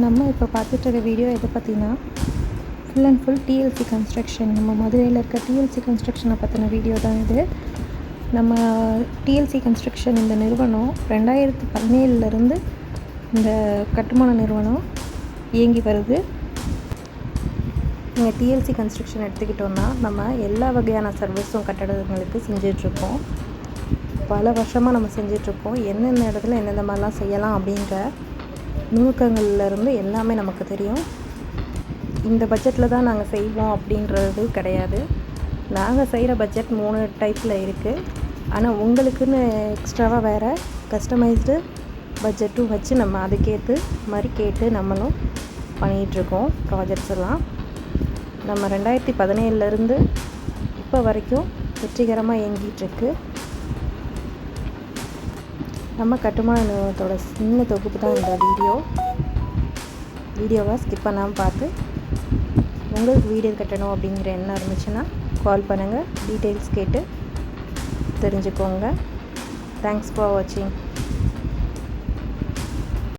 நம்ம இப்போ பார்த்துட்டு இருக்க வீடியோ எதை பற்றினா full and full DLC construction. நம்ம மதுரையில் இருக்க டிஎல்சி கன்ஸ்ட்ரக்ஷனை பற்றின வீடியோ தான் இது. நம்ம டிஎல்சி கன்ஸ்ட்ரக்ஷன் இந்த நிறுவனம் 2017 இந்த கட்டுமான நிறுவனம் இயங்கி வருது. நீங்கள் டிஎல்சி கன்ஸ்ட்ரக்ஷன் எடுத்துக்கிட்டோன்னா நம்ம எல்லா வகையான சர்வீஸும் கட்டடங்களுக்கு செஞ்சிட்ருக்கோம். பல வருஷமாக நம்ம செஞ்சிட்ருக்கோம். எந்தெந்த இடத்துல எந்தெந்த மாதிரிலாம் செய்யலாம் அப்படின்ற நுணுக்கங்கள்லேருந்து எல்லாமே நமக்கு தெரியும். இந்த பட்ஜெட்டில் தான் நாங்கள் செய்வோம் அப்படின்றது கிடையாது. நாங்கள் செய்கிற பட்ஜெட் 3 டைப்பில் இருக்குது. ஆனால் உங்களுக்குன்னு எக்ஸ்ட்ராவாக வேறு கஸ்டமைஸ்டு பட்ஜெட்டும் வச்சு நம்ம அதுக்கேற்று மாதிரி கேட்டு நம்மளும் பண்ணிகிட்ருக்கோம். ப்ராஜெக்ட்ஸ் எல்லாம் நம்ம 2017 இப்போ வரைக்கும் வெற்றிகரமாக இயங்கிகிட்ருக்கு. நம்ம கட்டுமான நிறுவனத்தோட சின்ன தொகுப்பு தான் இந்த வீடியோவை ஸ்கிப் பண்ணாமல் பார்த்து உங்களுக்கு வீடியோ கட்டணும் அப்படிங்கிற எண்ணம் இருந்துச்சுன்னா கால் பண்ணுங்கள். டீட்டெயில்ஸ் கேட்டு தெரிஞ்சுக்கோங்க. தேங்க்ஸ் ஃபார் வாட்சிங்.